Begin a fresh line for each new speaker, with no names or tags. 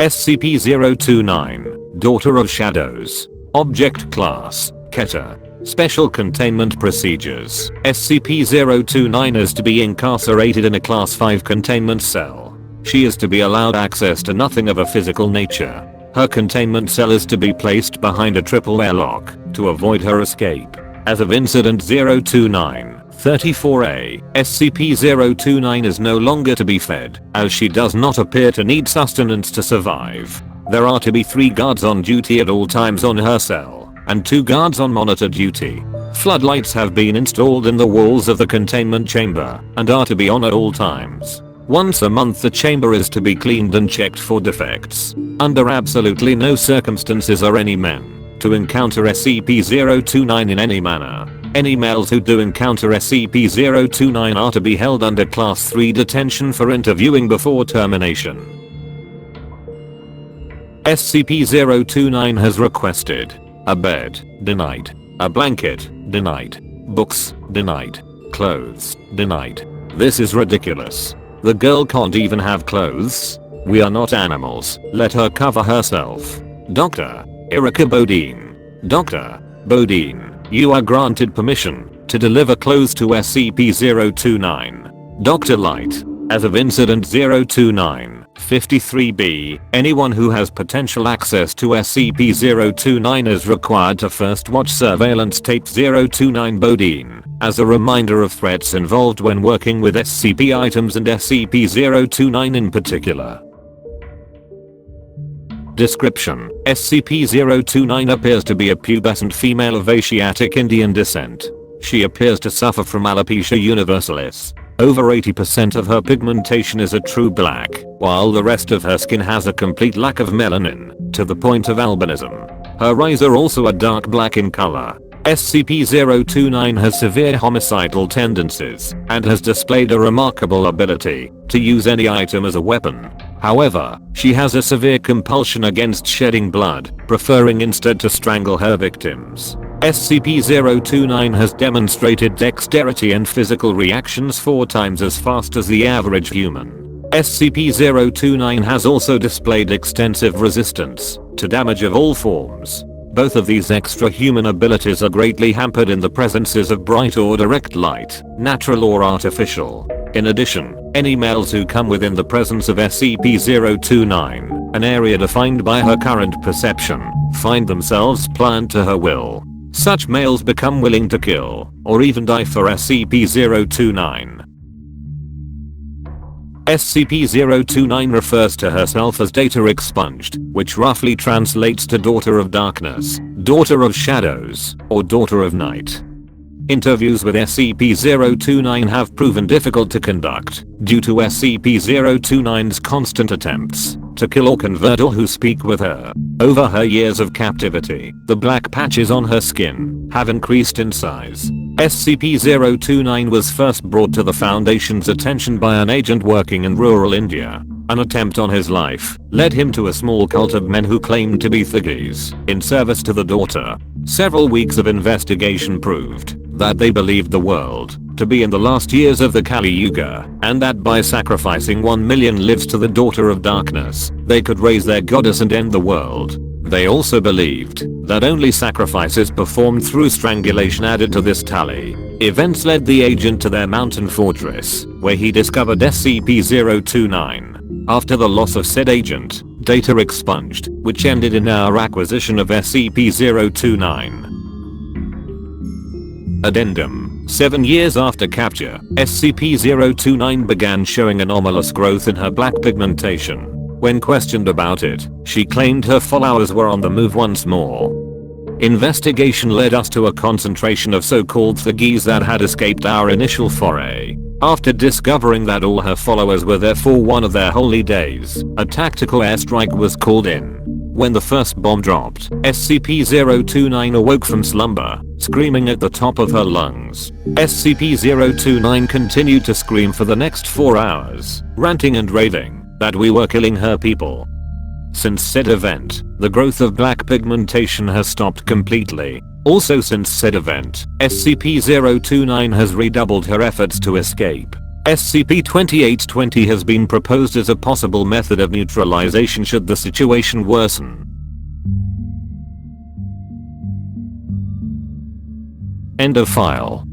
SCP-029, Daughter of Shadows. Object Class, Keter. Special Containment Procedures. SCP-029 is to be incarcerated in a Class 5 containment cell. She is to be allowed access to nothing of a physical nature. Her containment cell is to be placed behind a triple airlock to avoid her escape. As of Incident 029, 34A, SCP-029 is no longer to be fed, as she does not appear to need sustenance to survive. There are to be 3 guards on duty at all times on her cell, and 2 guards on monitor duty. Floodlights have been installed in the walls of the containment chamber, and are to be on at all times. Once a month the chamber is to be cleaned and checked for defects. Under absolutely no circumstances are any men to encounter SCP-029 in any manner. Any males who do encounter SCP-029 are to be held under Class 3 detention for interviewing before termination. SCP-029 has requested a bed, denied. A blanket, denied. Books, denied. Clothes, denied. This is ridiculous. The girl can't even have clothes. We are not animals, let her cover herself. Dr. Erica Bodine. Dr. Bodine, you are granted permission to deliver clothes to SCP-029. Dr. Light. As of Incident 029, 53B, anyone who has potential access to SCP-029 is required to first watch surveillance tape 029 Bodine, as a reminder of threats involved when working with SCP items and SCP-029 in particular. Description: SCP-029 appears to be a pubescent female of Asiatic Indian descent. She appears to suffer from alopecia universalis. Over 80% of her pigmentation is a true black, while the rest of her skin has a complete lack of melanin, to the point of albinism. Her eyes are also a dark black in color. SCP-029 has severe homicidal tendencies, and has displayed a remarkable ability to use any item as a weapon. However, she has a severe compulsion against shedding blood, preferring instead to strangle her victims. SCP-029 has demonstrated dexterity and physical reactions 4 times as fast as the average human. SCP-029 has also displayed extensive resistance to damage of all forms. Both of these extra-human abilities are greatly hampered in the presences of bright or direct light, natural or artificial. In addition, any males who come within the presence of SCP-029, an area defined by her current perception, find themselves pliant to her will. Such males become willing to kill, or even die for SCP-029. SCP-029 refers to herself as Data Expunged, which roughly translates to Daughter of Darkness, Daughter of Shadows, or Daughter of Night. Interviews with SCP-029 have proven difficult to conduct, due to SCP-029's constant attempts to kill or convert all who speak with her. Over her years of captivity, the black patches on her skin have increased in size. SCP-029 was first brought to the Foundation's attention by an agent working in rural India. An attempt on his life led him to a small cult of men who claimed to be Thugis in service to the daughter. Several weeks of investigation proved that they believed the world to be in the last years of the Kali Yuga, and that by sacrificing 1 million lives to the Daughter of Darkness, they could raise their goddess and end the world. They also believed that only sacrifices performed through strangulation added to this tally. Events led the agent to their mountain fortress, where he discovered SCP-029. After the loss of said agent, Data Expunged, which ended in our acquisition of SCP-029. Addendum. 7 years after capture, SCP-029 began showing anomalous growth in her black pigmentation. When questioned about it, she claimed her followers were on the move once more. Investigation led us to a concentration of so-called Thugis that had escaped our initial foray. After discovering that all her followers were there for one of their holy days, a tactical airstrike was called in. When the first bomb dropped, SCP-029 awoke from slumber, screaming at the top of her lungs. SCP-029 continued to scream for the next 4 hours, ranting and raving that we were killing her people. Since said event, the growth of black pigmentation has stopped completely. Also since said event, SCP-029 has redoubled her efforts to escape. SCP-2820 has been proposed as a possible method of neutralization should the situation worsen. End of file.